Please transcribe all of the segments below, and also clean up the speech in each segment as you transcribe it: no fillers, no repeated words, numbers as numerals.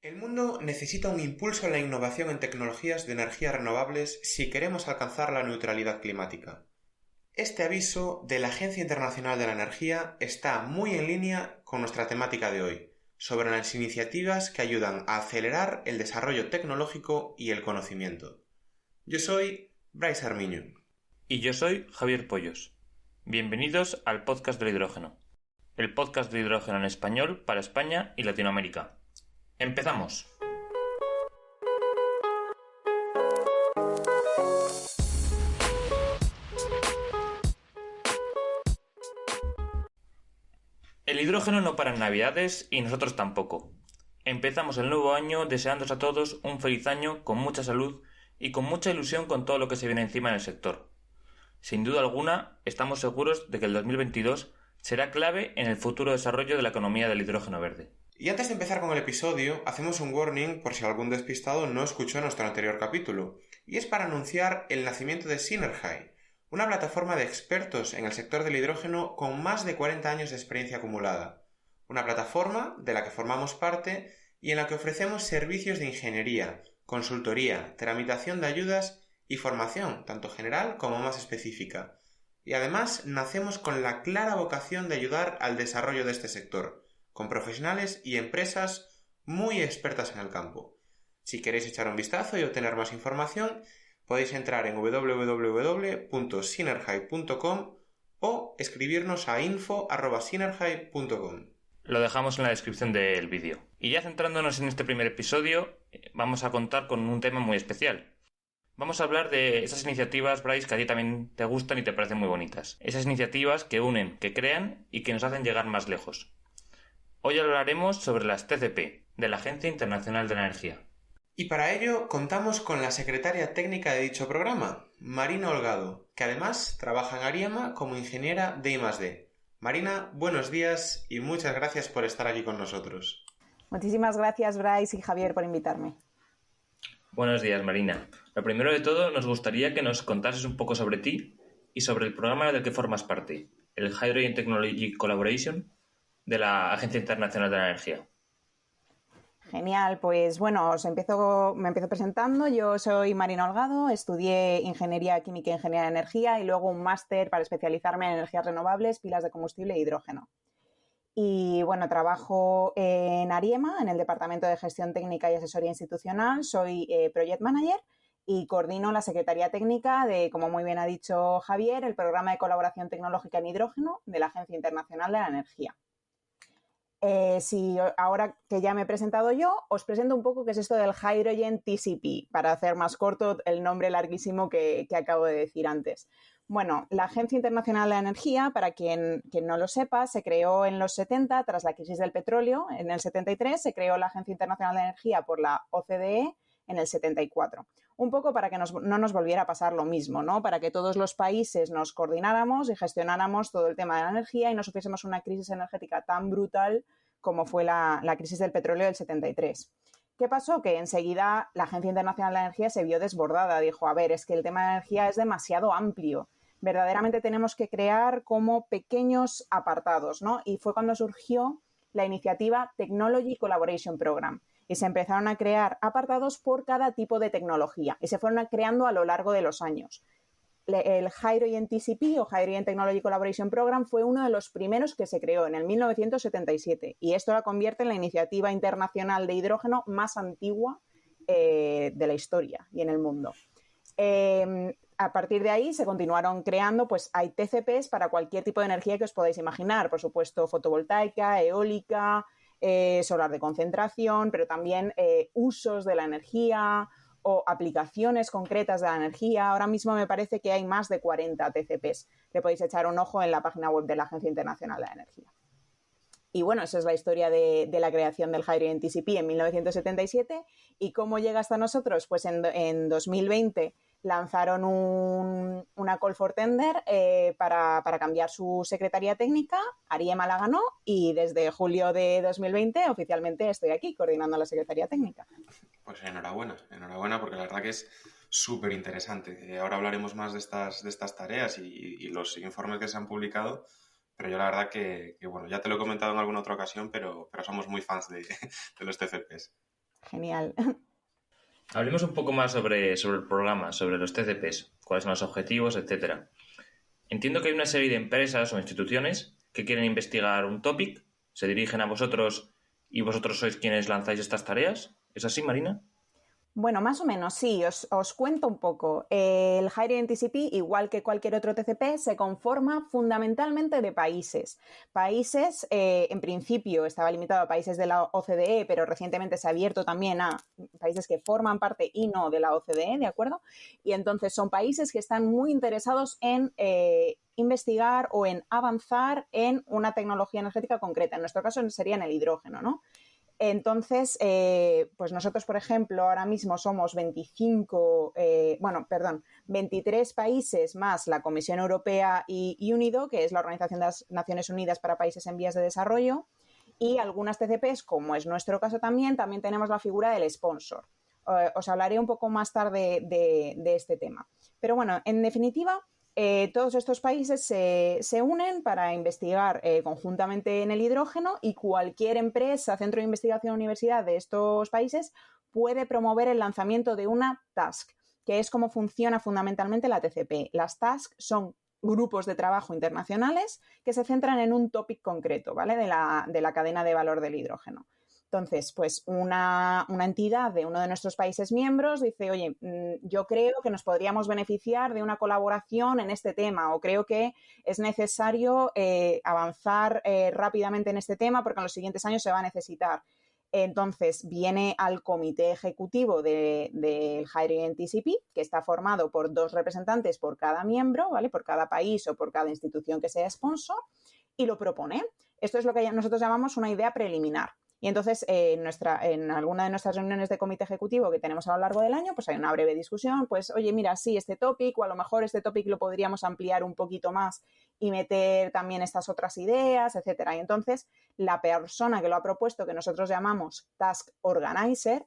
El mundo necesita un impulso en la innovación en tecnologías de energías renovables si queremos alcanzar la neutralidad climática. Este aviso de la Agencia Internacional de la Energía está muy en línea con nuestra temática de hoy, sobre las iniciativas que ayudan a acelerar el desarrollo tecnológico y el conocimiento. Yo soy Bryce Armiño. Y yo soy Javier Pollos. Bienvenidos al podcast del hidrógeno. El podcast de hidrógeno en español para España y Latinoamérica. ¡Empezamos! El hidrógeno no para en Navidades y nosotros tampoco. Empezamos el nuevo año deseándoos a todos un feliz año con mucha salud y con mucha ilusión con todo lo que se viene encima en el sector. Sin duda alguna, estamos seguros de que el 2022 será clave en el futuro desarrollo de la economía del hidrógeno verde. Y antes de empezar con el episodio, hacemos un warning por si algún despistado no escuchó nuestro anterior capítulo, y es para anunciar el nacimiento de Synergy, una plataforma de expertos en el sector del hidrógeno con más de 40 años de experiencia acumulada. Una plataforma de la que formamos parte y en la que ofrecemos servicios de ingeniería, consultoría, tramitación de ayudas y formación, tanto general como más específica. Y además nacemos con la clara vocación de ayudar al desarrollo de este sector, con profesionales y empresas muy expertas en el campo. Si queréis echar un vistazo y obtener más información, podéis entrar en www.synergy.com o escribirnos a info@synergy.com. Lo dejamos en la descripción del vídeo. Y ya centrándonos en este primer episodio, vamos a contar con un tema muy especial. Vamos a hablar de esas iniciativas, Bryce, que a ti también te gustan y te parecen muy bonitas. Esas iniciativas que unen, que crean y que nos hacen llegar más lejos. Hoy hablaremos sobre las TCP, de la Agencia Internacional de la Energía. Y para ello contamos con la secretaria técnica de dicho programa, Marina Holgado, que además trabaja en Ariema como ingeniera de I+D. Marina, buenos días y muchas gracias por estar aquí con nosotros. Muchísimas gracias, Bryce y Javier, por invitarme. Buenos días, Marina. Lo primero de todo, nos gustaría que nos contases un poco sobre ti y sobre el programa del que formas parte, el Hydrogen Technology Collaboration de la Agencia Internacional de la Energía. Genial, pues bueno, me empiezo presentando. Yo soy Marina Holgado, estudié Ingeniería Química e Ingeniería de Energía y luego un máster para especializarme en energías renovables, pilas de combustible e hidrógeno. Y bueno, trabajo en Ariema, en el Departamento de Gestión Técnica y Asesoría Institucional. Soy Project Manager y coordino la Secretaría Técnica de, como muy bien ha dicho Javier, el Programa de Colaboración Tecnológica en Hidrógeno de la Agencia Internacional de la Energía. Si ahora que ya me he presentado yo, os presento un poco qué es esto del Hydrogen TCP, para hacer más corto el nombre larguísimo que acabo de decir antes. Bueno, la Agencia Internacional de la Energía, para quien no lo sepa, se creó en los 70 tras la crisis del petróleo. En el 73 se creó la Agencia Internacional de la Energía por la OCDE en el 74. Un poco para que no nos volviera a pasar lo mismo, ¿no? Para que todos los países nos coordináramos y gestionáramos todo el tema de la energía y no sufriésemos una crisis energética tan brutal como fue la crisis del petróleo del 73. ¿Qué pasó? Que enseguida la Agencia Internacional de la Energía se vio desbordada. Dijo, a ver, es que el tema de la energía es demasiado amplio. Verdaderamente tenemos que crear como pequeños apartados, ¿no? Y fue cuando surgió la iniciativa Technology Collaboration Program. Y se empezaron a crear apartados por cada tipo de tecnología y se fueron creando a lo largo de los años. El Hydrogen TCP o Hydrogen Technology Collaboration Program fue uno de los primeros que se creó en el 1977 y esto la convierte en la iniciativa internacional de hidrógeno más antigua de la historia y en el mundo. A partir de ahí se continuaron creando, pues hay TCPs para cualquier tipo de energía que os podáis imaginar, por supuesto fotovoltaica, eólica, solar de concentración, pero también usos de la energía o aplicaciones concretas de la energía. Ahora mismo me parece que hay más de 40 TCPs. Le podéis echar un ojo en la página web de la Agencia Internacional de la Energía. Y bueno, esa es la historia de la creación del Hydrogen TCP en 1977. ¿Y cómo llega hasta nosotros? Pues en 2020 lanzaron una call for tender para cambiar su secretaría técnica. Ariema la ganó y desde julio de 2020 oficialmente estoy aquí coordinando la secretaría técnica. Pues enhorabuena porque la verdad que es súper interesante. Ahora hablaremos más de estas tareas y los informes que se han publicado, pero yo la verdad que bueno, ya te lo he comentado en alguna otra ocasión, pero somos muy fans de los TCPs. Genial. Hablemos un poco más sobre el programa, sobre los TCPs, cuáles son los objetivos, etcétera. Entiendo que hay una serie de empresas o instituciones que quieren investigar un topic, se dirigen a vosotros y vosotros sois quienes lanzáis estas tareas. ¿Es así, Marina? Bueno, más o menos, sí, os cuento un poco. El Higher Ed TCP, igual que cualquier otro TCP, se conforma fundamentalmente de países. Países, en principio, estaba limitado a países de la OCDE, pero recientemente se ha abierto también a países que forman parte y no de la OCDE, ¿de acuerdo? Y entonces son países que están muy interesados en investigar o en avanzar en una tecnología energética concreta. En nuestro caso sería en el hidrógeno, ¿no? Entonces, pues nosotros, por ejemplo, ahora mismo somos 23 países más la Comisión Europea y UNIDO, que es la Organización de las Naciones Unidas para Países en Vías de Desarrollo, y algunas TCPs, como es nuestro caso también tenemos la figura del sponsor. Os hablaré un poco más tarde de este tema. Pero bueno, en definitiva, todos estos países se unen para investigar conjuntamente en el hidrógeno y cualquier empresa, centro de investigación o universidad de estos países puede promover el lanzamiento de una task, que es cómo funciona fundamentalmente la TCP. Las tasks son grupos de trabajo internacionales que se centran en un topic concreto, ¿vale? De la cadena de valor del hidrógeno. Entonces, pues una entidad de uno de nuestros países miembros dice, oye, yo creo que nos podríamos beneficiar de una colaboración en este tema o creo que es necesario avanzar rápidamente en este tema porque en los siguientes años se va a necesitar. Entonces, viene al comité ejecutivo del Higher Ed TCP, que está formado por 2 representantes por cada miembro, ¿vale? Por cada país o por cada institución que sea sponsor, y lo propone. Esto es lo que nosotros llamamos una idea preliminar. Y entonces, en alguna de nuestras reuniones de comité ejecutivo que tenemos a lo largo del año, pues hay una breve discusión, pues, oye, mira, sí, este topic, o a lo mejor este topic lo podríamos ampliar un poquito más y meter también estas otras ideas, etcétera. Y entonces, la persona que lo ha propuesto, que nosotros llamamos Task Organizer,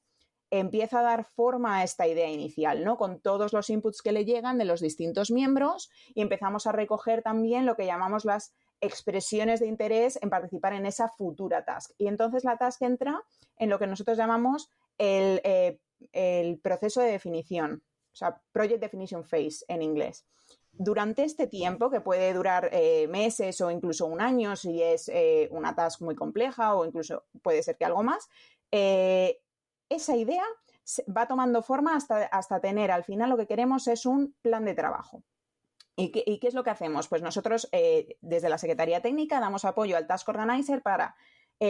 empieza a dar forma a esta idea inicial, ¿no? Con todos los inputs que le llegan de los distintos miembros y empezamos a recoger también lo que llamamos las expresiones de interés en participar en esa futura task. Y entonces la task entra en lo que nosotros llamamos el proceso de definición, o sea, Project Definition Phase en inglés. Durante este tiempo, que puede durar meses o incluso un año, si es una task muy compleja o incluso puede ser que algo más, esa idea va tomando forma hasta tener, al final lo que queremos es un plan de trabajo. ¿Y qué es lo que hacemos? Pues nosotros desde la Secretaría Técnica damos apoyo al Task Organizer para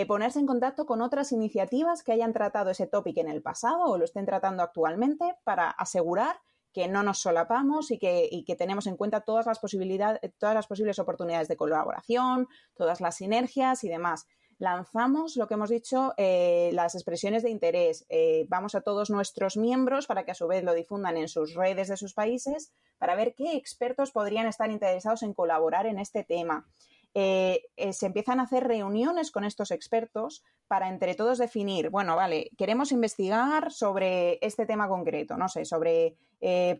ponerse en contacto con otras iniciativas que hayan tratado ese topic en el pasado o lo estén tratando actualmente para asegurar que no nos solapamos y que tenemos en cuenta todas las posibles oportunidades de colaboración, todas las sinergias y demás. Lanzamos, lo que hemos dicho, las expresiones de interés. Vamos a todos nuestros miembros para que a su vez lo difundan en sus redes de sus países para ver qué expertos podrían estar interesados en colaborar en este tema. Se empiezan a hacer reuniones con estos expertos para entre todos definir, bueno, vale, queremos investigar sobre este tema concreto, no sé, sobre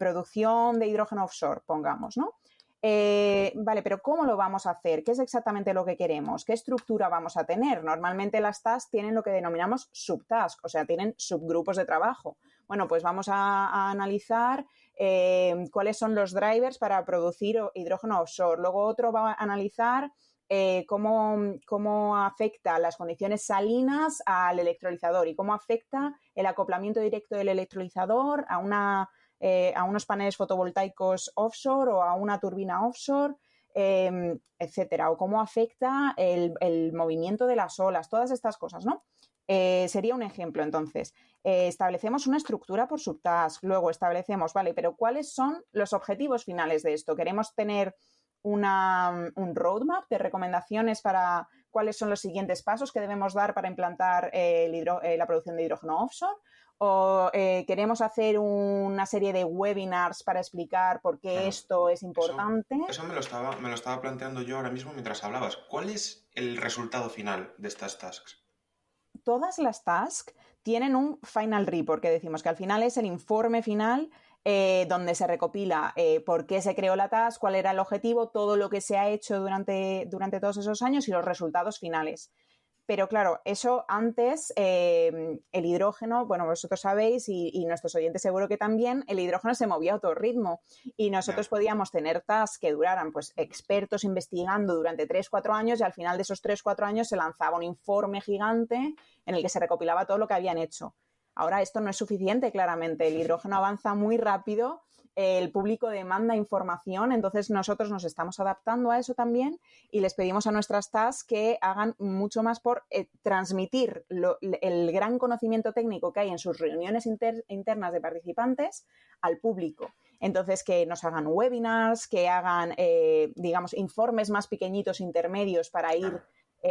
producción de hidrógeno offshore, pongamos, ¿no? Vale, pero ¿cómo lo vamos a hacer? ¿Qué es exactamente lo que queremos? ¿Qué estructura vamos a tener? Normalmente las tasks tienen lo que denominamos subtasks, o sea, tienen subgrupos de trabajo. Bueno, pues vamos a analizar cuáles son los drivers para producir hidrógeno offshore. Luego otro va a analizar cómo afecta las condiciones salinas al electrolizador y cómo afecta el acoplamiento directo del electrolizador a unos paneles fotovoltaicos offshore o a una turbina offshore, etcétera, o cómo afecta el movimiento de las olas, todas estas cosas, ¿no? Sería un ejemplo, entonces. Establecemos una estructura por subtask, luego establecemos, vale, pero ¿cuáles son los objetivos finales de esto? ¿Queremos tener un roadmap de recomendaciones para cuáles son los siguientes pasos que debemos dar para implantar la producción de hidrógeno offshore? ¿O queremos hacer una serie de webinars para explicar por qué esto es importante? Eso me lo estaba planteando yo ahora mismo mientras hablabas. ¿Cuál es el resultado final de estas tasks? Todas las tasks tienen un final report, que decimos que al final es el informe final donde se recopila por qué se creó la task, cuál era el objetivo, todo lo que se ha hecho durante todos esos años y los resultados finales. Pero claro, eso antes, el hidrógeno, bueno, vosotros sabéis y nuestros oyentes seguro que también, el hidrógeno se movía a otro ritmo y nosotros podíamos tener tasks que duraran, pues, expertos investigando durante 3-4 años y al final de esos 3-4 años se lanzaba un informe gigante en el que se recopilaba todo lo que habían hecho. Ahora esto no es suficiente, claramente. El hidrógeno avanza muy rápido, el público demanda información, entonces nosotros nos estamos adaptando a eso también y les pedimos a nuestras tasks que hagan mucho más por transmitir el gran conocimiento técnico que hay en sus reuniones internas de participantes al público. Entonces, que nos hagan webinars, que hagan, digamos, informes más pequeñitos, intermedios, para ir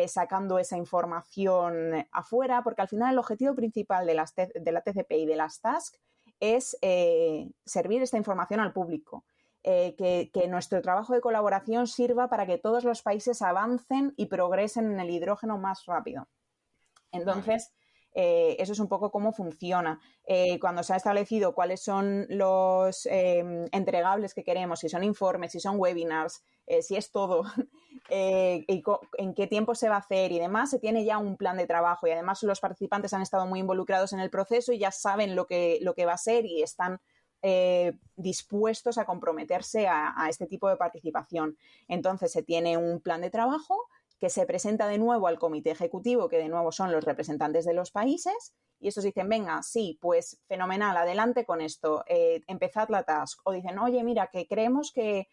sacando esa información afuera, porque al final el objetivo principal de la TCP y de las tasks es servir esta información al público. Que nuestro trabajo de colaboración sirva para que todos los países avancen y progresen en el hidrógeno más rápido. Entonces, eso es un poco cómo funciona. Cuando se ha establecido cuáles son los entregables que queremos, si son informes, si son webinars, si es todo, y en qué tiempo se va a hacer y demás, se tiene ya un plan de trabajo y además los participantes han estado muy involucrados en el proceso y ya saben lo que va a ser y están dispuestos a comprometerse a este tipo de participación. Entonces se tiene un plan de trabajo que se presenta de nuevo al comité ejecutivo, que de nuevo son los representantes de los países, y estos dicen, venga, sí, pues fenomenal, adelante con esto, empezad la task. O dicen, oye, mira, que creemos que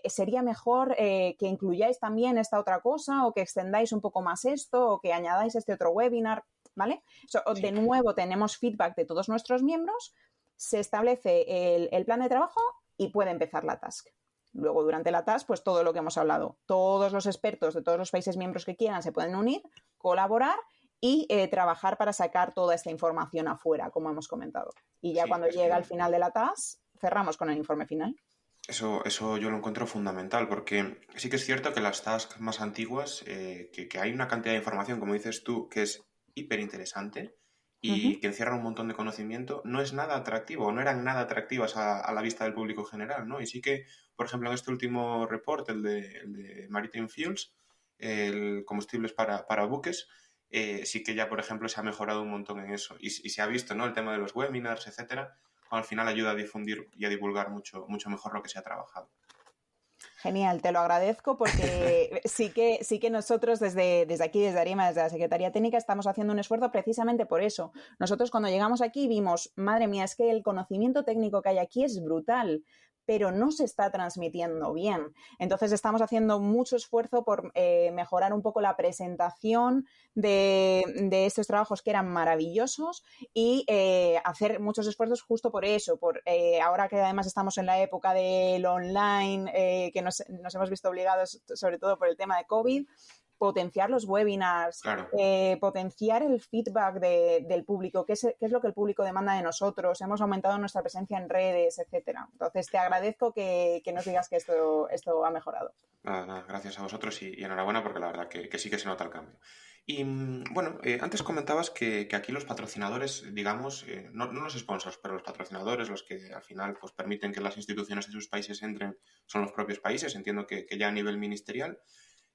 sería mejor que incluyáis también esta otra cosa, o que extendáis un poco más esto, o que añadáis este otro webinar, ¿vale? Sí. De nuevo tenemos feedback de todos nuestros miembros, se establece el plan de trabajo y puede empezar la task. Luego, durante la task, pues todo lo que hemos hablado. Todos los expertos de todos los países miembros que quieran se pueden unir, colaborar y trabajar para sacar toda esta información afuera, como hemos comentado. Y ya cuando llega al final de la task, cerramos con el informe final. Eso yo lo encuentro fundamental, porque sí que es cierto que las tasks más antiguas, que hay una cantidad de información, como dices tú, que es hiper interesante y que encierra un montón de conocimiento, no es nada atractivo, o no eran nada atractivas a la vista del público general, ¿no? Y sí que, por ejemplo, en este último report, el de Maritime Fuels, el combustibles para buques, sí que ya, por ejemplo, se ha mejorado un montón en eso. Y se ha visto, ¿no? El tema de los webinars, etcétera, al final ayuda a difundir y a divulgar mucho mejor lo que se ha trabajado. Genial, te lo agradezco porque sí que nosotros desde aquí, desde ARIMA, desde la Secretaría Técnica, estamos haciendo un esfuerzo precisamente por eso. Nosotros cuando llegamos aquí vimos, madre mía, es que el conocimiento técnico que hay aquí es brutal, pero no se está transmitiendo bien. Entonces estamos haciendo mucho esfuerzo por mejorar un poco la presentación de estos trabajos que eran maravillosos y hacer muchos esfuerzos justo por eso, por ahora que además estamos en la época del online, que nos hemos visto obligados sobre todo por el tema de COVID, potenciar los webinars, claro. Potenciar el feedback del público, qué es lo que el público demanda de nosotros, hemos aumentado nuestra presencia en redes, etcétera. Entonces te agradezco que nos digas que esto ha mejorado. Nada, gracias a vosotros y enhorabuena porque la verdad que sí que se nota el cambio. Y bueno, antes comentabas que aquí los patrocinadores, digamos, no los sponsors, pero los patrocinadores, los que al final pues permiten que las instituciones de sus países entren, son los propios países, entiendo que ya a nivel ministerial.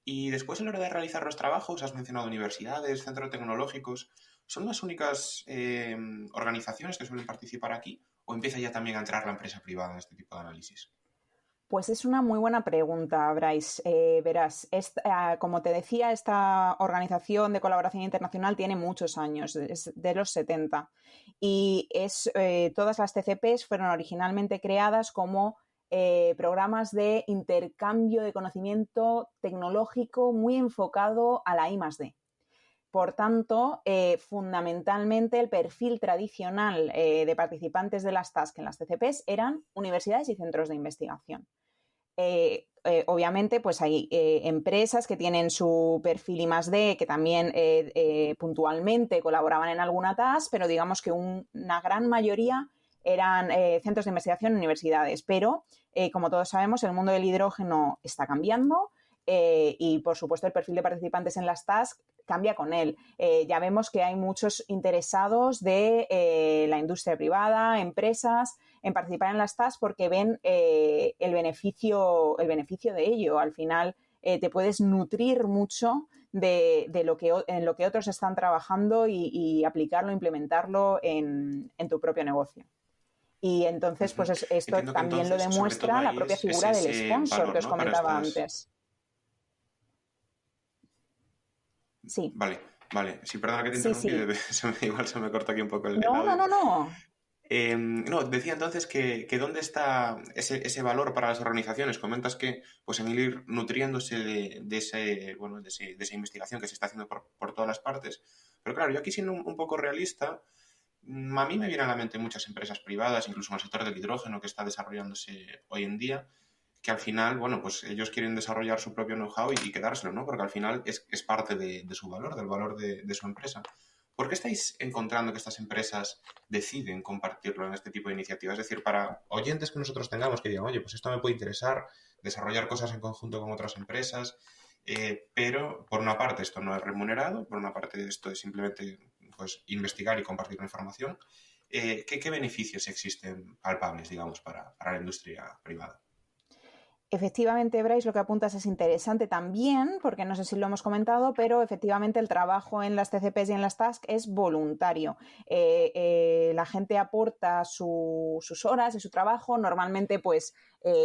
Y después, a la hora de realizar los trabajos, has mencionado universidades, centros tecnológicos. ¿Son las únicas organizaciones que suelen participar aquí? ¿O empieza ya también a entrar la empresa privada en este tipo de análisis? Pues es una muy buena pregunta, Bryce. Verás, como te decía, esta organización de colaboración internacional tiene muchos años, es de los 70. Y todas las TCPs fueron originalmente creadas como programas de intercambio de conocimiento tecnológico muy enfocado a la I+D. Por tanto, fundamentalmente el perfil tradicional de participantes de las TASC en las TCPs eran universidades y centros de investigación. Obviamente, pues hay empresas que tienen su perfil I+D, que también puntualmente colaboraban en alguna TASC, pero digamos que una gran mayoría eran centros de investigación en universidades. Pero, como todos sabemos, el mundo del hidrógeno está cambiando. Y, por supuesto, el perfil de participantes en las TASC cambia con él. Ya vemos que hay muchos interesados de la industria privada, empresas, en participar en las TASC porque ven el beneficio de ello. Al final, te puedes nutrir mucho en lo que otros están trabajando y aplicarlo, implementarlo en tu propio negocio. Y entonces, pues esto Entiendo que también lo entonces, sobre todo demuestra la ahí propia es figura del ese sponsor que valor, os ¿no? Para comentaba estas... antes. Sí, Vale, vale. Sí, perdona que te sí, interrumpí, sí. igual se me corta aquí un poco el No, no, audio. no, no. No, decía entonces que dónde está ese valor para las organizaciones. Comentas que pues en ir nutriéndose de ese, bueno, de esa investigación que se está haciendo por todas las partes. Pero claro, yo aquí siendo un poco realista, a mí me vienen a la mente muchas empresas privadas, incluso en el sector del hidrógeno que está desarrollándose hoy en día, que al final, bueno, pues ellos quieren desarrollar su propio know-how y quedárselo, ¿no? Porque al final es parte de su valor, del valor de su empresa. ¿Por qué estáis encontrando que estas empresas deciden compartirlo en este tipo de iniciativas? Es decir, para oyentes que nosotros tengamos que digan, oye, pues esto me puede interesar, desarrollar cosas en conjunto con otras empresas, pero por una parte esto no es remunerado, por una parte esto es simplemente pues, investigar y compartir la información. ¿Qué beneficios existen palpables, digamos, para la industria privada? Efectivamente, Bryce, lo que apuntas es interesante también, porque no sé si lo hemos comentado, pero efectivamente el trabajo en las TCPs y en las TASC es voluntario. La gente aporta sus horas y su trabajo. Normalmente, pues,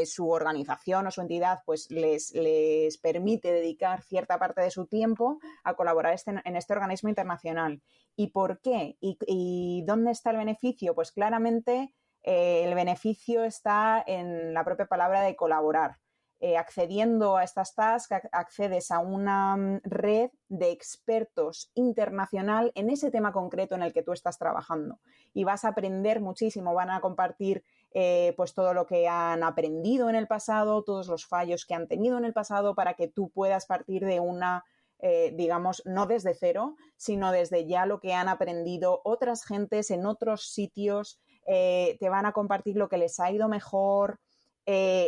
su organización o su entidad pues, les permite dedicar cierta parte de su tiempo a colaborar en este organismo internacional. ¿Y por qué? ¿Y dónde está el beneficio? Pues claramente el beneficio está en la propia palabra de colaborar. Accediendo a estas tasks, accedes a una red de expertos internacional en ese tema concreto en el que tú estás trabajando y vas a aprender muchísimo, van a compartir pues todo lo que han aprendido en el pasado, todos los fallos que han tenido en el pasado para que tú puedas partir de una digamos, no desde cero, sino desde ya lo que han aprendido otras gentes en otros sitios, te van a compartir lo que les ha ido mejor.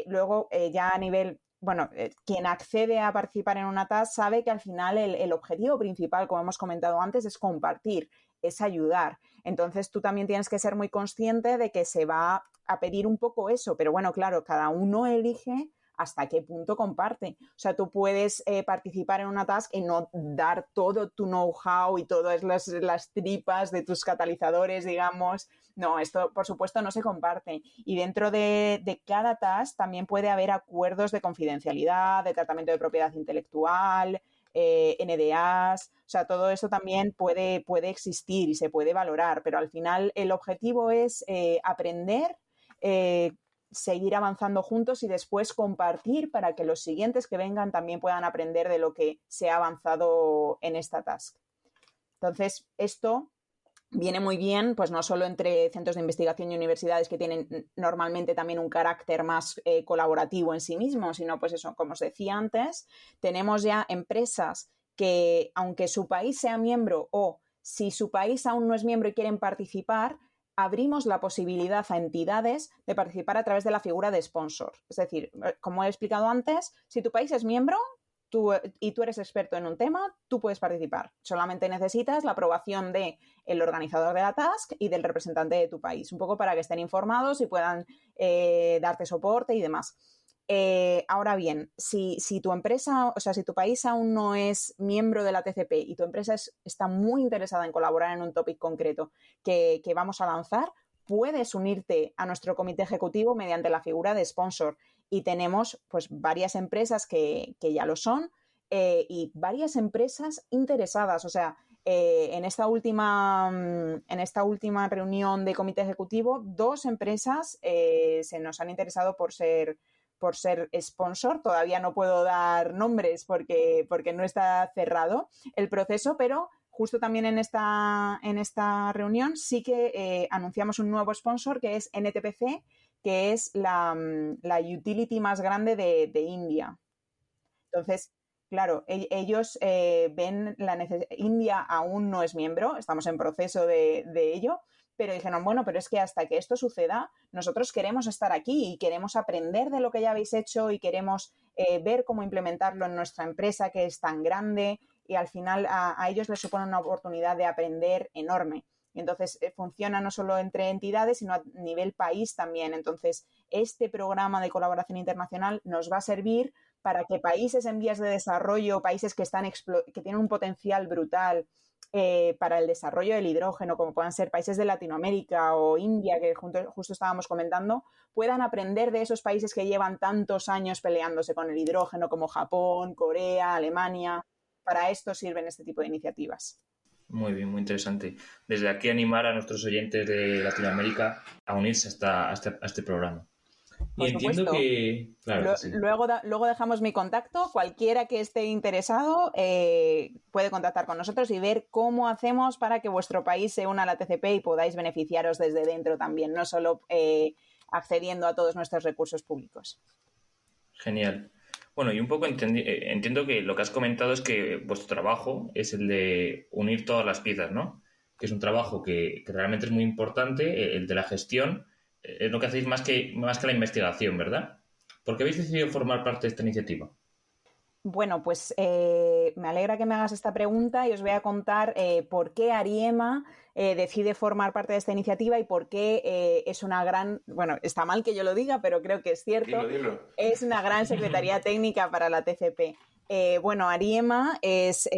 Luego, ya a nivel, bueno, quien accede a participar en una task sabe que al final el objetivo principal, como hemos comentado antes, es compartir, es ayudar. Entonces, tú también tienes que ser muy consciente de que se va a pedir un poco eso, pero bueno, claro, cada uno elige hasta qué punto comparte. O sea, tú puedes participar en una task y no dar todo tu know-how y todas las tripas de tus catalizadores, digamos. No, esto por supuesto no se comparte. Y dentro de cada task también puede haber acuerdos de confidencialidad, de tratamiento de propiedad intelectual, NDAs, o sea, todo eso también puede existir y se puede valorar, pero al final el objetivo es aprender, eh, seguir avanzando juntos y después compartir para que los siguientes que vengan también puedan aprender de lo que se ha avanzado en esta task. Entonces, esto viene muy bien, pues no solo entre centros de investigación y universidades que tienen normalmente también un carácter más colaborativo en sí mismo, sino pues eso, como os decía antes, tenemos ya empresas que, aunque su país sea miembro o si su país aún no es miembro y quieren participar, abrimos la posibilidad a entidades de participar a través de la figura de sponsor. Es decir, como he explicado antes, si tu país es miembro, tú eres experto en un tema, tú puedes participar. Solamente necesitas la aprobación del organizador de la task y del representante de tu país, un poco para que estén informados y puedan darte soporte y demás. Ahora bien, si tu empresa, o sea, si tu país aún no es miembro de la TCP y tu empresa está muy interesada en colaborar en un topic concreto que vamos a lanzar, puedes unirte a nuestro comité ejecutivo mediante la figura de sponsor. Y tenemos pues varias empresas que ya lo son y varias empresas interesadas. O sea, en esta última reunión de comité ejecutivo, 2 empresas se nos han interesado por ser sponsor. Todavía no puedo dar nombres porque no está cerrado el proceso, pero justo también en esta reunión sí que anunciamos un nuevo sponsor que es NTPC, que es la utility más grande de India. Entonces, claro, ellos ven la necesidad. India aún no es miembro, estamos en proceso de ello, pero dijeron, bueno, pero es que hasta que esto suceda, nosotros queremos estar aquí y queremos aprender de lo que ya habéis hecho y queremos ver cómo implementarlo en nuestra empresa que es tan grande y al final a ellos les supone una oportunidad de aprender enorme. Y entonces funciona no solo entre entidades, sino a nivel país también. Entonces, este programa de colaboración internacional nos va a servir para que países en vías de desarrollo, países que tienen un potencial brutal para el desarrollo del hidrógeno, como puedan ser países de Latinoamérica o India, que justo estábamos comentando, puedan aprender de esos países que llevan tantos años peleándose con el hidrógeno, como Japón, Corea, Alemania. Para esto sirven este tipo de iniciativas. Muy bien, muy interesante. Desde aquí animar a nuestros oyentes de Latinoamérica a unirse a este programa. Y Por entiendo supuesto. que... Claro que sí. Luego dejamos mi contacto. Cualquiera que esté interesado puede contactar con nosotros y ver cómo hacemos para que vuestro país se una a la TCP y podáis beneficiaros desde dentro también, no solo accediendo a todos nuestros recursos públicos. Genial. Bueno, y un poco entiendo que lo que has comentado es que vuestro trabajo es el de unir todas las piezas, ¿no? Que es un trabajo que realmente es muy importante, el de la gestión, es lo que hacéis más que la investigación, ¿verdad? ¿Por qué habéis decidido formar parte de esta iniciativa? Bueno, pues me alegra que me hagas esta pregunta y os voy a contar por qué Ariema decide formar parte de esta iniciativa y por qué es una gran, bueno, está mal que yo lo diga, pero creo que es cierto, Dilo. es una gran secretaría técnica para la TCP. Bueno, Ariema es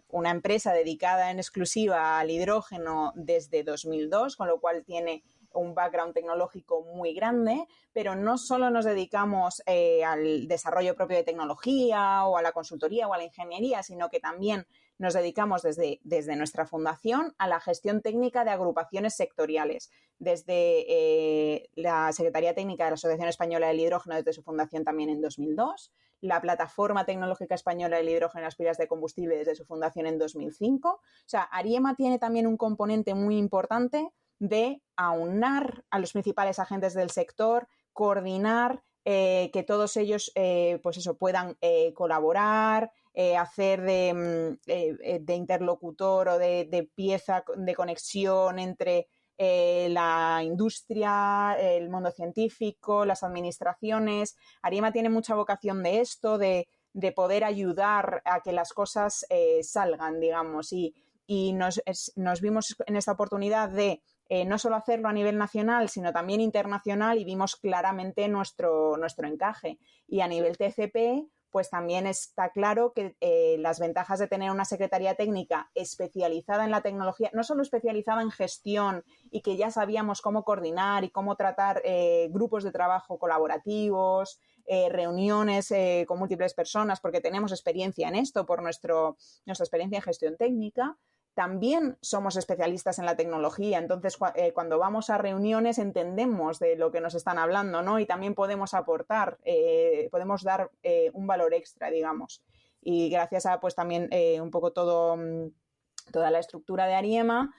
una empresa dedicada en exclusiva al hidrógeno desde 2002, con lo cual tiene un background tecnológico muy grande, pero no solo nos dedicamos al desarrollo propio de tecnología o a la consultoría o a la ingeniería, sino que también nos dedicamos desde nuestra fundación a la gestión técnica de agrupaciones sectoriales, desde la Secretaría Técnica de la Asociación Española del Hidrógeno desde su fundación también en 2002, la Plataforma Tecnológica Española del Hidrógeno y las Pilas de Combustible desde su fundación en 2005. O sea, Ariema tiene también un componente muy importante de aunar a los principales agentes del sector, coordinar, que todos ellos pues eso, puedan colaborar, hacer de interlocutor o de pieza de conexión entre la industria, el mundo científico, las administraciones. Ariema tiene mucha vocación de esto, de poder ayudar a que las cosas salgan, digamos, y nos vimos en esta oportunidad de no solo hacerlo a nivel nacional, sino también internacional y vimos claramente nuestro encaje. Y a nivel TCP, pues también está claro que las ventajas de tener una secretaría técnica especializada en la tecnología, no solo especializada en gestión y que ya sabíamos cómo coordinar y cómo tratar grupos de trabajo colaborativos, reuniones con múltiples personas, porque tenemos experiencia en esto por nuestra experiencia en gestión técnica. También somos especialistas en la tecnología, entonces cuando vamos a reuniones entendemos de lo que nos están hablando, ¿no? Y también podemos aportar, podemos dar un valor extra, digamos. Y gracias a pues también un poco toda la estructura de Ariema,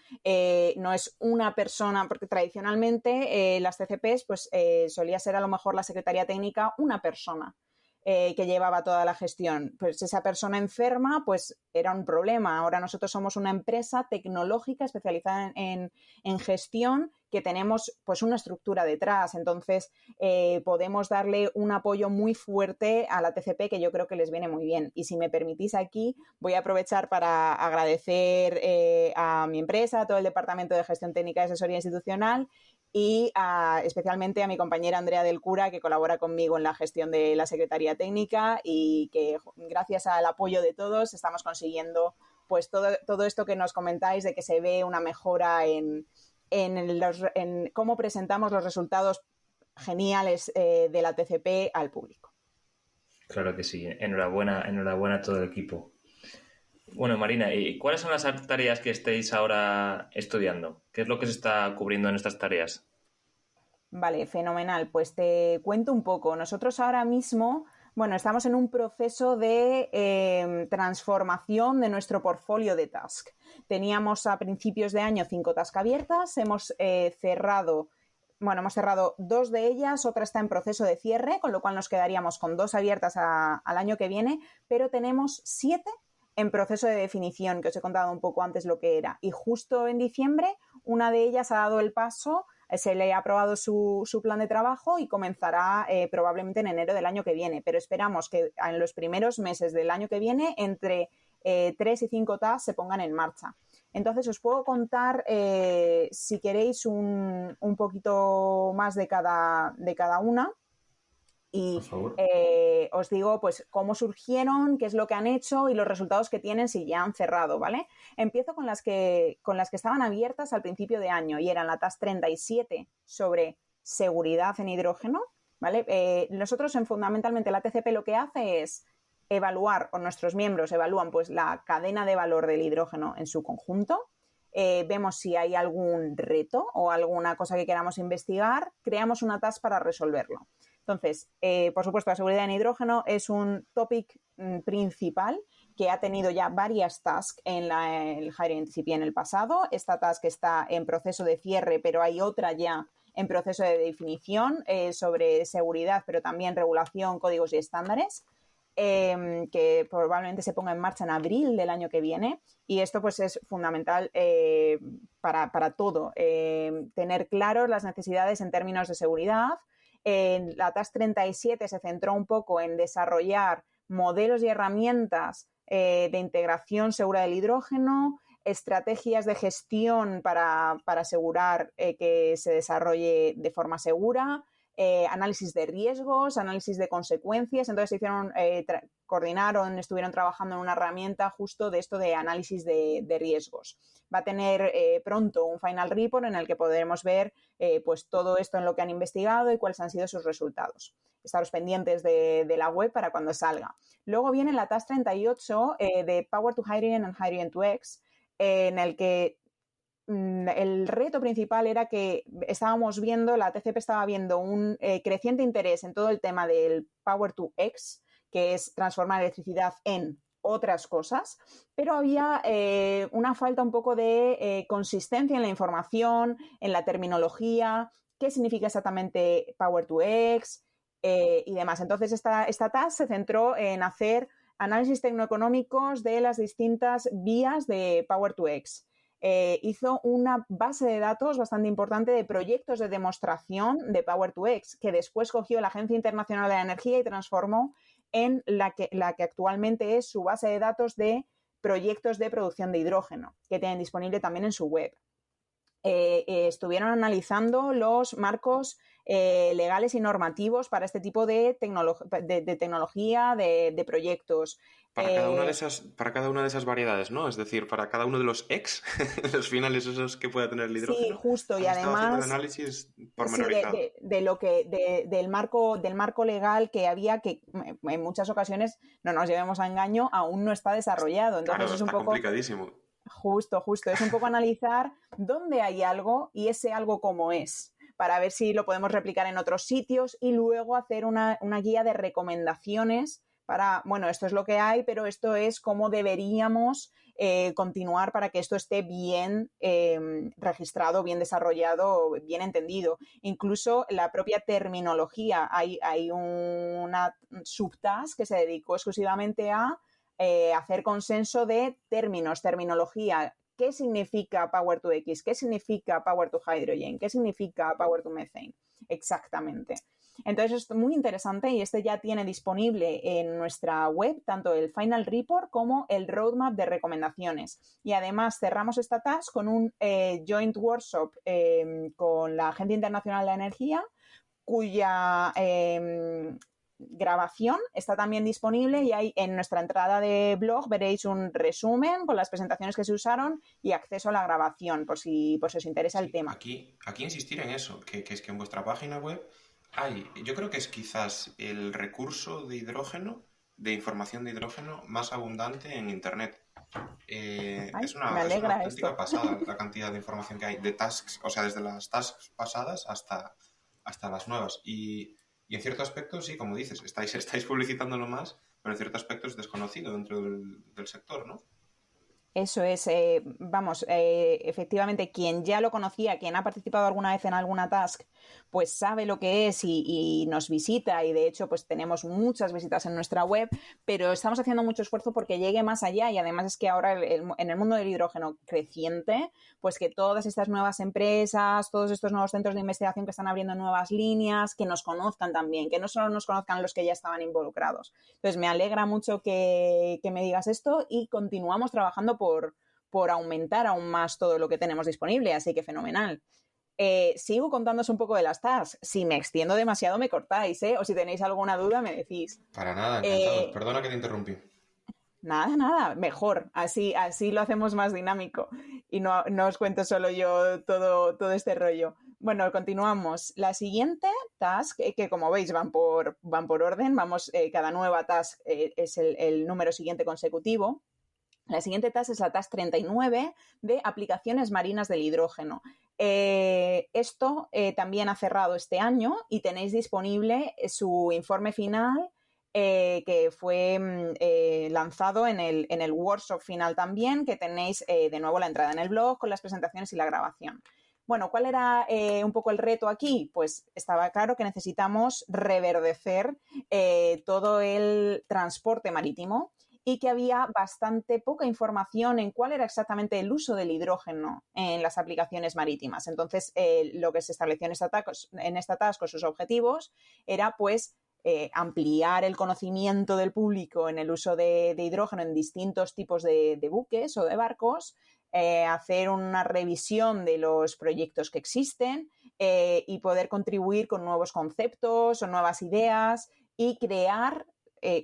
no es una persona, porque tradicionalmente las CCPs pues solía ser a lo mejor la secretaría técnica una persona. Que llevaba toda la gestión. Pues esa persona enferma, pues era un problema. Ahora nosotros somos una empresa tecnológica especializada en gestión que tenemos pues una estructura detrás. Entonces podemos darle un apoyo muy fuerte a la TCP que yo creo que les viene muy bien. Y si me permitís aquí, voy a aprovechar para agradecer a mi empresa, a todo el Departamento de Gestión Técnica y Asesoría Institucional y especialmente a mi compañera Andrea del Cura, que colabora conmigo en la gestión de la Secretaría Técnica y que gracias al apoyo de todos estamos consiguiendo pues todo esto que nos comentáis de que se ve una mejora en cómo presentamos los resultados geniales de la TCP al público. Claro que sí. Enhorabuena a todo el equipo. Bueno, Marina, ¿y cuáles son las tareas que estéis ahora estudiando? ¿Qué es lo que se está cubriendo en estas tareas? Vale, fenomenal. Pues te cuento un poco. Nosotros ahora mismo, bueno, estamos en un proceso de transformación de nuestro portfolio de task. Teníamos a principios de año 5 tasks abiertas, hemos cerrado 2 de ellas, otra está en proceso de cierre, con lo cual nos quedaríamos con 2 abiertas al año que viene, pero tenemos 7 en proceso de definición, que os he contado un poco antes lo que era. Y justo en diciembre, una de ellas ha dado el paso, se le ha aprobado su plan de trabajo y comenzará probablemente en enero del año que viene. Pero esperamos que en los primeros meses del año que viene, entre 3 y 5 tasks se pongan en marcha. Entonces os puedo contar, si queréis, un poquito más de cada una. Por y favor. os digo pues cómo surgieron, qué es lo que han hecho y los resultados que tienen si ya han cerrado, ¿vale? Empiezo con las que estaban abiertas al principio de año y eran la TAS 37 sobre seguridad en hidrógeno, ¿vale? Nosotros fundamentalmente la TCP lo que hace es evaluar, o nuestros miembros evalúan pues la cadena de valor del hidrógeno en su conjunto, vemos si hay algún reto o alguna cosa que queramos investigar, creamos una task para resolverlo. Entonces, por supuesto, la seguridad en hidrógeno es un topic principal que ha tenido ya varias tasks en el Hydrogen TCP en el pasado. Esta task está en proceso de cierre, pero hay otra ya en proceso de definición sobre seguridad, pero también regulación, códigos y estándares. Que probablemente se ponga en marcha en abril del año que viene, y esto pues es fundamental para todo, tener claro las necesidades en términos de seguridad. La TAS 37 se centró un poco en desarrollar modelos y herramientas de integración segura del hidrógeno, estrategias de gestión para asegurar que se desarrolle de forma segura, análisis de riesgos, análisis de consecuencias. Entonces se hicieron, coordinaron, estuvieron trabajando en una herramienta justo de esto de análisis de riesgos. Va a tener pronto un final report en el que podremos ver pues todo esto en lo que han investigado y cuáles han sido sus resultados. Estaros pendientes de la web para cuando salga. Luego viene la TAS 38 de Power to Hydrogen and Hydrogen to X, en el que el reto principal era que estábamos viendo, la TCP estaba viendo un creciente interés en todo el tema del Power to X, que es transformar electricidad en otras cosas, pero había una falta un poco de consistencia en la información, en la terminología, qué significa exactamente Power to X y demás. Entonces esta task se centró en hacer análisis tecnoeconómicos de las distintas vías de Power to X. Hizo una base de datos bastante importante de proyectos de demostración de Power to X, que después cogió la Agencia Internacional de la Energía y transformó en la que actualmente es su base de datos de proyectos de producción de hidrógeno, que tienen disponible también en su web. Estuvieron analizando los marcos legales y normativos para este tipo de tecnología, de proyectos. Para cada una de esas variedades, ¿no? Es decir, para cada uno de los X, los finales esos que pueda tener el Sí, hidrógeno, justo, y han estado haciendo el además análisis sí, pormenorizado. del marco legal que había, que en muchas ocasiones, no nos llevemos a engaño, aún no está desarrollado. Entonces Claro, es un está poco complicadísimo. justo, es un poco analizar dónde hay algo y ese algo cómo es, para ver si lo podemos replicar en otros sitios y luego hacer una guía de recomendaciones para, bueno, esto es lo que hay, pero esto es cómo deberíamos continuar para que esto esté bien registrado, bien desarrollado, bien entendido. Incluso la propia terminología, hay una subtask que se dedicó exclusivamente a hacer consenso de términos, terminología. ¿Qué significa Power to X? ¿Qué significa Power to Hydrogen? ¿Qué significa Power to Methane? Exactamente. Entonces es muy interesante y este ya tiene disponible en nuestra web tanto el Final Report como el Roadmap de recomendaciones. Y además cerramos esta task con un joint workshop con la Agencia Internacional de la Energía, cuya grabación está también disponible y hay en nuestra entrada de blog veréis un resumen con las presentaciones que se usaron y acceso a la grabación por si os interesa el Sí, tema. aquí insistir en eso, que es que en vuestra página web hay, yo creo que es quizás el recurso de hidrógeno, de información de hidrógeno más abundante en Internet. Ay, me Es una alegra auténtica esto. pasada la cantidad de información que hay, de tasks, o sea, desde las tasks pasadas hasta las nuevas. Y en cierto aspecto, sí, como dices, estáis publicitándolo más, pero en cierto aspecto es desconocido dentro del sector, ¿no? Eso es, vamos, efectivamente, quien ya lo conocía, quien ha participado alguna vez en alguna task, pues sabe lo que es y nos visita y de hecho pues tenemos muchas visitas en nuestra web, pero estamos haciendo mucho esfuerzo porque llegue más allá y además es que ahora en el mundo del hidrógeno creciente, pues que todas estas nuevas empresas, todos estos nuevos centros de investigación que están abriendo nuevas líneas, que nos conozcan también, que no solo nos conozcan los que ya estaban involucrados. Entonces me alegra mucho que me digas esto y continuamos trabajando por aumentar aún más todo lo que tenemos disponible, así que fenomenal. Sigo contándoos un poco de las tasks. Si me extiendo demasiado me cortáis, ¿eh? O si tenéis alguna duda me decís. Para nada, encantado. Eh, Perdona que te interrumpí. Nada, mejor. Así lo hacemos más dinámico y no os cuento solo yo todo este rollo. Bueno, continuamos. La siguiente task, que como veis van por orden, vamos, cada nueva task es el número siguiente consecutivo. La siguiente task es la task 39 de aplicaciones marinas del hidrógeno. Esto también ha cerrado este año y tenéis disponible su informe final que fue lanzado en el workshop final también, que tenéis de nuevo la entrada en el blog con las presentaciones y la grabación. Bueno, ¿cuál era un poco el reto aquí? Pues estaba claro que necesitamos reverdecer todo el transporte marítimo y que había bastante poca información en cuál era exactamente el uso del hidrógeno en las aplicaciones marítimas. Entonces, lo que se estableció en esta task con sus objetivos era, pues, ampliar el conocimiento del público en el uso de hidrógeno en distintos tipos de buques o de barcos, hacer una revisión de los proyectos que existen y poder contribuir con nuevos conceptos o nuevas ideas y crear,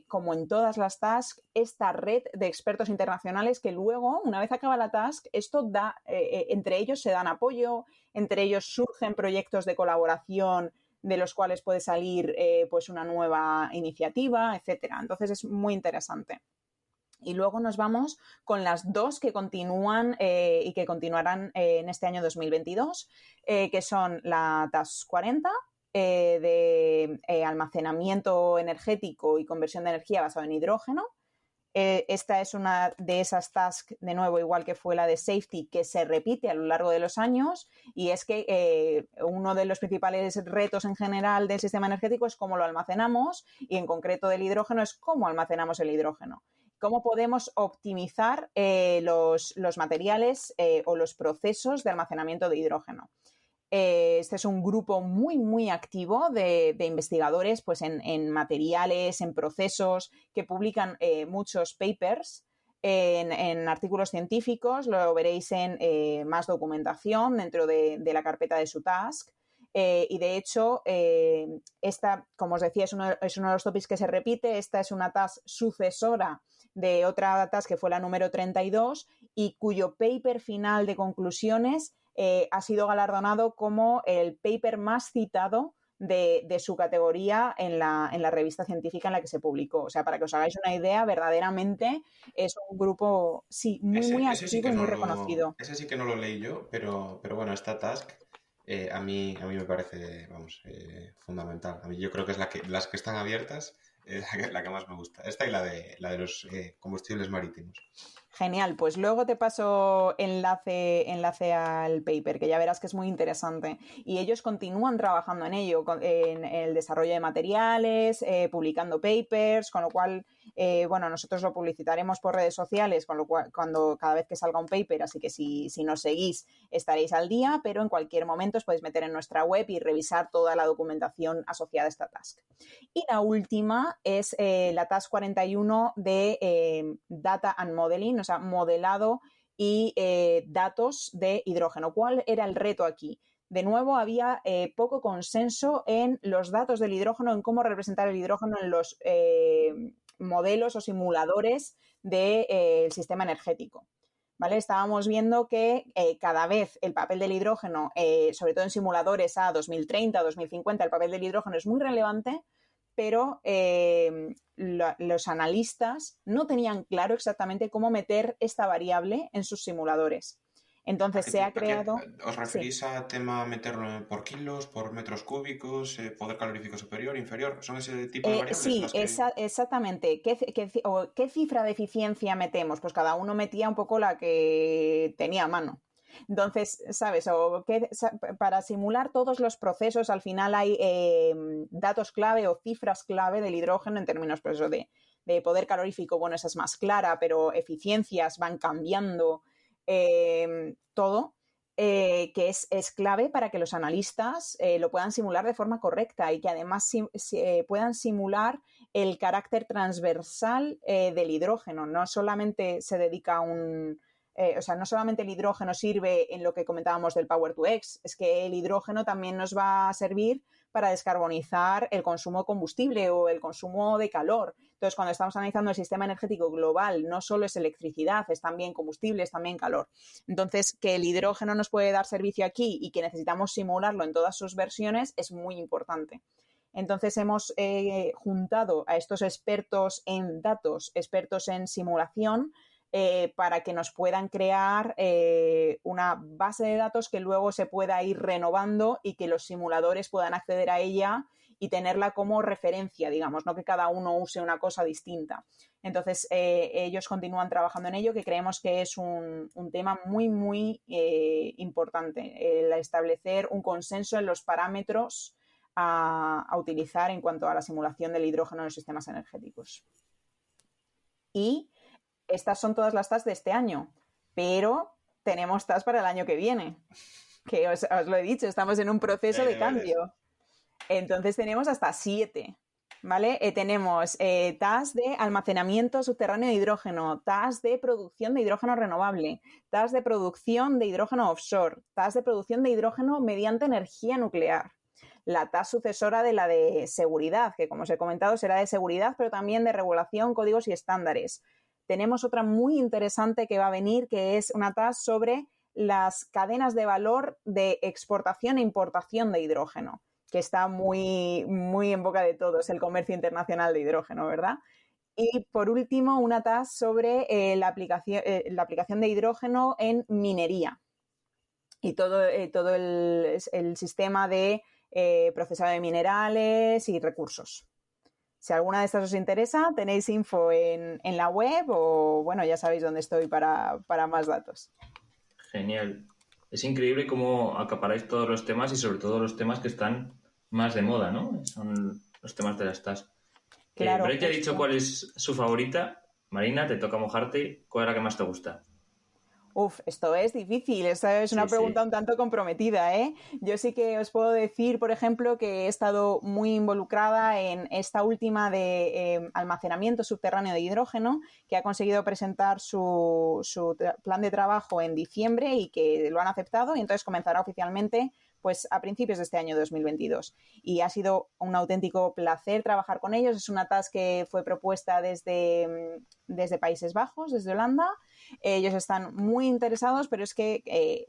como en todas las tasks, esta red de expertos internacionales que luego, una vez acaba la task, esto da, entre ellos se dan apoyo, entre ellos surgen proyectos de colaboración de los cuales puede salir pues una nueva iniciativa, etcétera. Entonces es muy interesante. Y luego nos vamos con las dos que continúan y que continuarán en este año 2022, que son la TAS 40, de almacenamiento energético y conversión de energía basado en hidrógeno. Esta es una de esas tasks, de nuevo, igual que fue la de safety, que se repite a lo largo de los años, y es que uno de los principales retos en general del sistema energético es cómo lo almacenamos, y en concreto del hidrógeno es cómo almacenamos el hidrógeno. Cómo podemos optimizar los materiales o los procesos de almacenamiento de hidrógeno. Este es un grupo muy activo de investigadores, pues en materiales, en procesos, que publican muchos papers en artículos científicos. Lo veréis en más documentación dentro de la carpeta de su task. Y de hecho, esta, como os decía, es uno de los topics que se repite. Esta es una task sucesora de otra task que fue la número 32 y cuyo paper final de conclusiones ha sido galardonado como el paper más citado de su categoría en la revista científica en la que se publicó. O sea, para que os hagáis una idea, verdaderamente es un grupo, sí, muy Ese sí activo que y muy no reconocido. ese sí que no lo leí yo, pero bueno, esta task a mí me parece, vamos, fundamental. A mí yo creo que es las que están abiertas, la que más me gusta. Esta y la de los combustibles marítimos. Genial, pues luego te paso enlace al paper, que ya verás que es muy interesante. Y ellos continúan trabajando en ello, en el desarrollo de materiales, publicando papers, con lo cual, bueno, nosotros lo publicitaremos por redes sociales, con lo cual, cada vez que salga un paper, así que si nos seguís estaréis al día, pero en cualquier momento os podéis meter en nuestra web y revisar toda la documentación asociada a esta task. Y la última es la task 41 de Data and Modeling, o sea, modelado y datos de hidrógeno. ¿Cuál era el reto aquí? De nuevo, había poco consenso en los datos del hidrógeno, en cómo representar el hidrógeno en los modelos o simuladores del sistema energético. ¿Vale? Estábamos viendo que cada vez el papel del hidrógeno, sobre todo en simuladores a 2030 o 2050, el papel del hidrógeno es muy relevante, pero los analistas no tenían claro exactamente cómo meter esta variable en sus simuladores. Entonces se ha creado... ¿Os Sí. referís a tema meterlo por kilos, por metros cúbicos, poder calorífico superior, inferior? ¿Son ese tipo de variables Sí, las que...? exactamente. ¿Qué cifra de eficiencia metemos? Pues cada uno metía un poco la que tenía a mano. Entonces, ¿sabes? Para simular todos los procesos, al final hay datos clave o cifras clave del hidrógeno en términos, pues, eso de poder calorífico. Bueno, esa es más clara, pero eficiencias van cambiando todo. Que es clave para que los analistas lo puedan simular de forma correcta y que además puedan simular el carácter transversal del hidrógeno. No solamente se dedica o sea, no solamente el hidrógeno sirve en lo que comentábamos del Power to X, es que el hidrógeno también nos va a servir para descarbonizar el consumo de combustible o el consumo de calor. Entonces, cuando estamos analizando el sistema energético global, no solo es electricidad, es también combustible, es también calor. Entonces, que el hidrógeno nos puede dar servicio aquí y que necesitamos simularlo en todas sus versiones es muy importante. Entonces, hemos juntado a estos expertos en datos, expertos en simulación, para que nos puedan crear una base de datos que luego se pueda ir renovando y que los simuladores puedan acceder a ella y tenerla como referencia, digamos, no que cada uno use una cosa distinta. Entonces, ellos continúan trabajando en ello, que creemos que es un tema muy, muy importante, el establecer un consenso en los parámetros a utilizar en cuanto a la simulación del hidrógeno en los sistemas energéticos. Y estas son todas las TAS de este año, pero tenemos TAS para el año que viene, que os lo he dicho, estamos en un proceso de cambio. Entonces tenemos hasta 7, ¿vale? Tenemos TAS de almacenamiento subterráneo de hidrógeno, TAS de producción de hidrógeno renovable, TAS de producción de hidrógeno offshore, TAS de producción de hidrógeno mediante energía nuclear. La TAS sucesora de la de seguridad, que como os he comentado será de seguridad, pero también de regulación, códigos y estándares. Tenemos otra muy interesante que va a venir, que es una TAS sobre las cadenas de valor de exportación e importación de hidrógeno, que está muy, muy en boca de todos, el comercio internacional de hidrógeno, ¿verdad? Y por último, una TAS sobre la aplicación de hidrógeno en minería y todo el sistema de procesado de minerales y recursos. Si alguna de estas os interesa, tenéis info en la web o, bueno, ya sabéis dónde estoy para más datos. Genial. Es increíble cómo acaparáis todos los temas y sobre todo los temas que están más de moda, ¿no? Son los temas de las TAS. Claro, Brett ya ha dicho cuál es su favorita. Marina, te toca mojarte. ¿Cuál es la que más te gusta? Esto es difícil, esta es una pregunta un tanto comprometida, ¿eh? Yo sí que os puedo decir, por ejemplo, que he estado muy involucrada en esta última de almacenamiento subterráneo de hidrógeno, que ha conseguido presentar su plan de trabajo en diciembre y que lo han aceptado y entonces comenzará oficialmente pues a principios de este año 2022. Y ha sido un auténtico placer trabajar con ellos. Es una task que fue propuesta desde Países Bajos, desde Holanda. Ellos están muy interesados, pero es que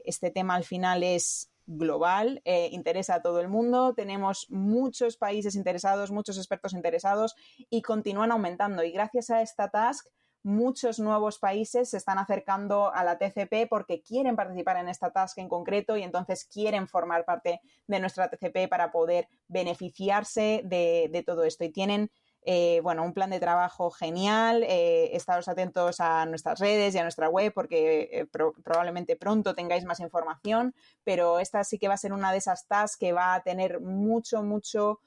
este tema al final es global, interesa a todo el mundo, tenemos muchos países interesados, muchos expertos interesados y continúan aumentando. Y gracias a esta task, muchos nuevos países se están acercando a la TCP porque quieren participar en esta task en concreto y entonces quieren formar parte de nuestra TCP para poder beneficiarse de todo esto. Y tienen un plan de trabajo genial. Estaros atentos a nuestras redes y a nuestra web porque probablemente pronto tengáis más información, pero esta sí que va a ser una de esas tasks que va a tener mucho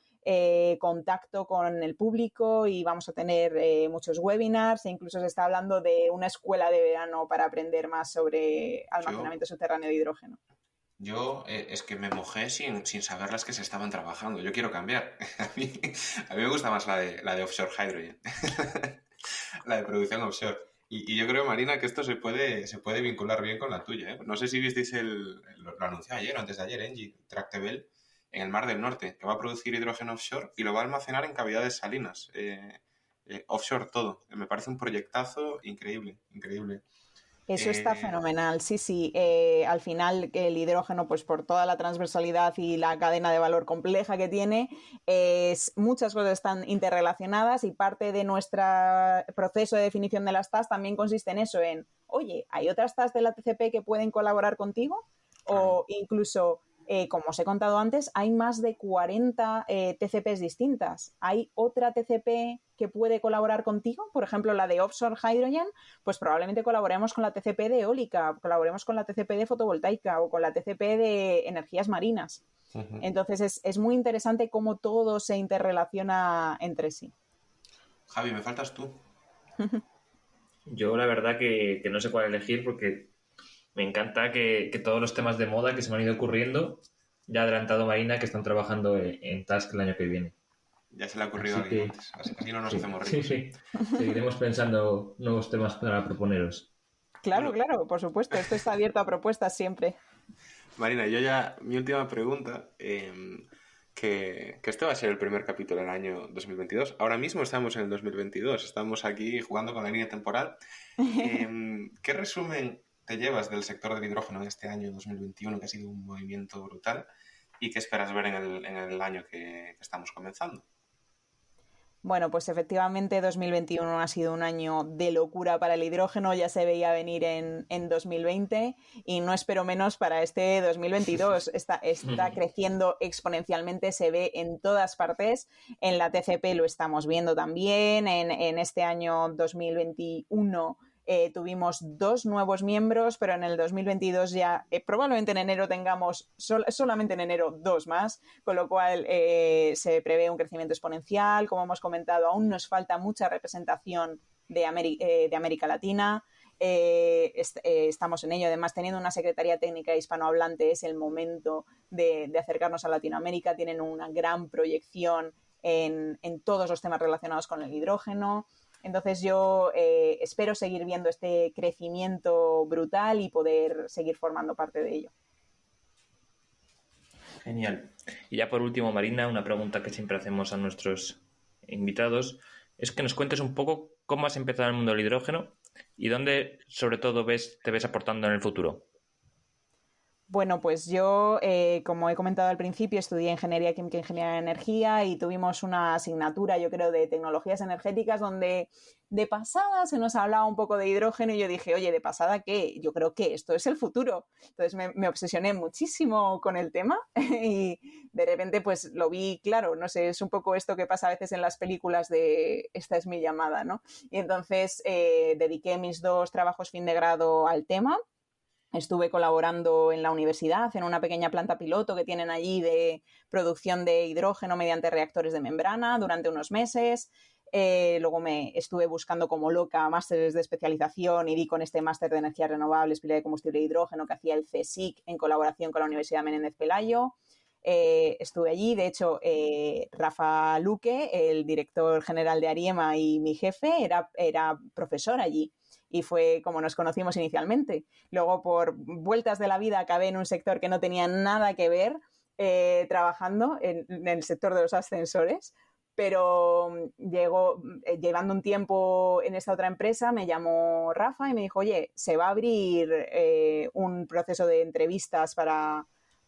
contacto con el público y vamos a tener muchos webinars e incluso se está hablando de una escuela de verano para aprender más sobre almacenamiento subterráneo de hidrógeno. Yo es que me mojé sin saber las que se estaban trabajando. Yo quiero cambiar. A mí me gusta más la de offshore hydrogen. La de producción offshore. Y yo creo, Marina, que esto se puede vincular bien con la tuya, ¿eh? No sé si visteis lo anunció ayer o antes de ayer, Engie, Tractebel, en el Mar del Norte, que va a producir hidrógeno offshore y lo va a almacenar en cavidades salinas. Offshore todo. Me parece un proyectazo increíble, increíble. Eso está fenomenal, sí. Al final el hidrógeno, pues por toda la transversalidad y la cadena de valor compleja que tiene, muchas cosas están interrelacionadas y parte de nuestro proceso de definición de las TAS también consiste en eso, oye, ¿hay otras TAS de la TCP que pueden colaborar contigo? O incluso, como os he contado antes, hay más de 40 TCPs distintas. ¿Hay otra TCP que puede colaborar contigo? Por ejemplo, la de offshore hydrogen, pues probablemente colaboremos con la TCP de eólica, colaboremos con la TCP de fotovoltaica o con la TCP de energías marinas. Uh-huh. Entonces es muy interesante cómo todo se interrelaciona entre sí. Javi, me faltas tú. Yo la verdad que no sé cuál elegir porque me encanta que todos los temas de moda que se me han ido ocurriendo, ya ha adelantado Marina que están trabajando en Task el año que viene. Ya se le ha ocurrido a alguien antes, así no nos hacemos ricos. Sí. Seguiremos pensando nuevos temas para proponeros. Claro, Bueno, claro, por supuesto. Esto está abierto a propuestas siempre. Marina, mi última pregunta, que este va a ser el primer capítulo del año 2022. Ahora mismo estamos en el 2022, estamos aquí jugando con la línea temporal. ¿Qué resumen te llevas del sector del hidrógeno en este año 2021, que ha sido un movimiento brutal? ¿Y qué esperas ver en el año que estamos comenzando? Bueno, pues efectivamente 2021 ha sido un año de locura para el hidrógeno, ya se veía venir en 2020 y no espero menos para este 2022. Está creciendo exponencialmente, se ve en todas partes. En la TCP lo estamos viendo también. En este año 2021 tuvimos 2 nuevos miembros, pero en el 2022 ya, probablemente en enero tengamos, solamente en enero, 2 más, con lo cual se prevé un crecimiento exponencial. Como hemos comentado, aún nos falta mucha representación de América Latina. Estamos en ello. Además, teniendo una Secretaría Técnica hispanohablante, es el momento de acercarnos a Latinoamérica. Tienen una gran proyección en todos los temas relacionados con el hidrógeno. Entonces yo espero seguir viendo este crecimiento brutal y poder seguir formando parte de ello. Genial. Y ya por último, Marina, una pregunta que siempre hacemos a nuestros invitados es que nos cuentes un poco cómo has empezado en el mundo del hidrógeno y dónde, sobre todo, te ves aportando en el futuro. Bueno, pues yo, como he comentado al principio, estudié Ingeniería Química e Ingeniería de Energía y tuvimos una asignatura, yo creo, de tecnologías energéticas donde de pasada se nos hablaba un poco de hidrógeno y yo dije, oye, ¿de pasada qué? Yo creo que esto es el futuro. Entonces me obsesioné muchísimo con el tema y de repente pues lo vi claro, no sé, es un poco esto que pasa a veces en las películas de esta es mi llamada, ¿no? Y entonces dediqué mis 2 trabajos fin de grado al tema. Estuve colaborando en la universidad en una pequeña planta piloto que tienen allí de producción de hidrógeno mediante reactores de membrana durante unos meses. Luego me estuve buscando como loca másteres de especialización y di con este máster de energías renovables, pila de combustible e hidrógeno que hacía el CSIC en colaboración con la Universidad Menéndez Pelayo. Estuve allí, de hecho, Rafa Luque, el director general de Ariema y mi jefe, era profesor allí y fue como nos conocimos inicialmente. Luego, por vueltas de la vida, acabé en un sector que no tenía nada que ver, trabajando en el sector de los ascensores, pero llevando un tiempo en esta otra empresa, me llamó Rafa y me dijo, oye, se va a abrir un proceso de entrevistas para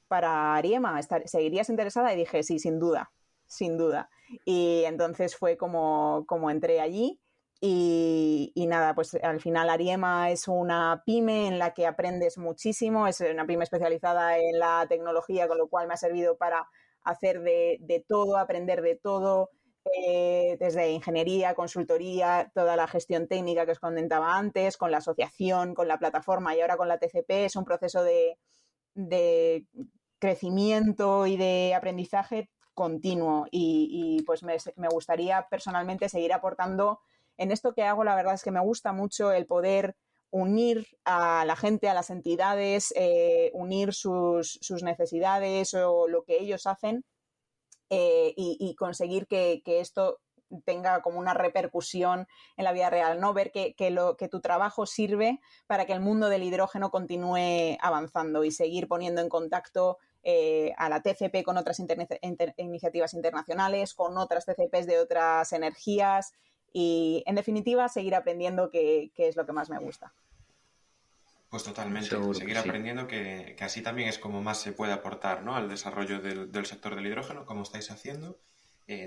Ariema, ¿seguirías interesada? Y dije, sí, sin duda, sin duda. Y entonces fue como entré allí. Y nada, pues al final Ariema es una pyme en la que aprendes muchísimo, es una pyme especializada en la tecnología, con lo cual me ha servido para hacer de todo, aprender de todo, desde ingeniería, consultoría, toda la gestión técnica que os comentaba antes, con la asociación, con la plataforma y ahora con la TCP. Es un proceso de crecimiento y de aprendizaje continuo y pues me gustaría personalmente seguir aportando en esto que hago. La verdad es que me gusta mucho el poder unir a la gente, a las entidades, unir sus necesidades o lo que ellos hacen, y conseguir que esto tenga como una repercusión en la vida real, ¿no? Ver que tu trabajo sirve para que el mundo del hidrógeno continúe avanzando y seguir poniendo en contacto a la TCP con otras iniciativas internacionales, con otras TCPs de otras energías y, en definitiva, seguir aprendiendo, que es lo que más me gusta. Pues totalmente, Seguro que seguir sí. aprendiendo que así también es como más se puede aportar, ¿no?, al desarrollo del sector del hidrógeno, como estáis haciendo,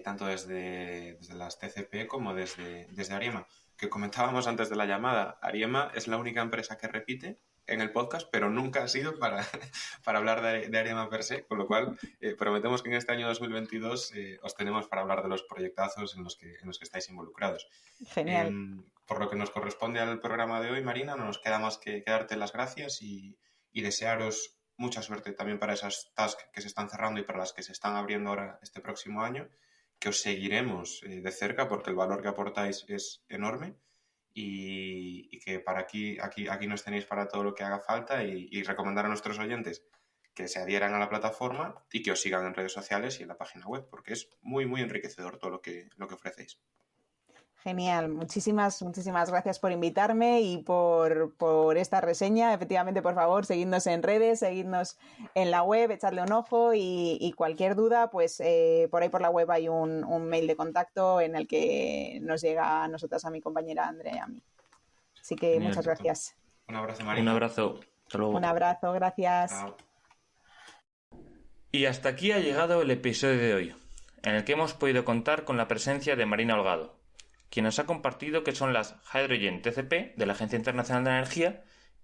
tanto desde las TCP como desde Ariema. Que comentábamos antes de la llamada, Ariema es la única empresa que repite en el podcast, pero nunca ha sido para hablar de Ariema per se, con lo cual prometemos que en este año 2022 os tenemos para hablar de los proyectazos en los que estáis involucrados. Genial. Por lo que nos corresponde al programa de hoy, Marina, no nos queda más que darte las gracias y desearos mucha suerte también para esas tasks que se están cerrando y para las que se están abriendo ahora este próximo año, que os seguiremos de cerca porque el valor que aportáis es enorme y que para aquí nos tenéis para todo lo que haga falta y recomendar a nuestros oyentes que se adhieran a la plataforma y que os sigan en redes sociales y en la página web, porque es muy, muy enriquecedor todo lo que ofrecéis. Genial, muchísimas gracias por invitarme y por esta reseña. Efectivamente, por favor, seguidnos en redes, seguidnos en la web, echadle un ojo y cualquier duda, pues por ahí por la web hay un mail de contacto en el que nos llega a nosotras, a mi compañera Andrea y a mí. Así que Genial. muchas gracias. Un abrazo, Marina. Un abrazo. Hasta luego. Un abrazo, gracias. Chao. Y hasta aquí ha llegado el episodio de hoy, en el que hemos podido contar con la presencia de Marina Holgado, quien nos ha compartido qué son las Hydrogen TCP de la Agencia Internacional de la Energía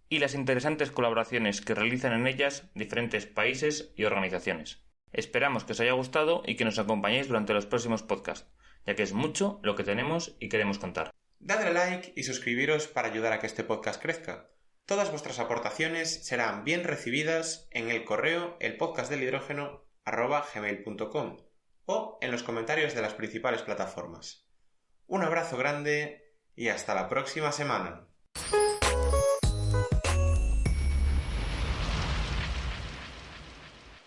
y las interesantes colaboraciones que realizan en ellas diferentes países y organizaciones. Esperamos que os haya gustado y que nos acompañéis durante los próximos podcasts, ya que es mucho lo que tenemos y queremos contar. Dadle like y suscribiros para ayudar a que este podcast crezca. Todas vuestras aportaciones serán bien recibidas en el correo elpodcastdelhidrógeno@gmail.com o en los comentarios de las principales plataformas. Un abrazo grande y hasta la próxima semana.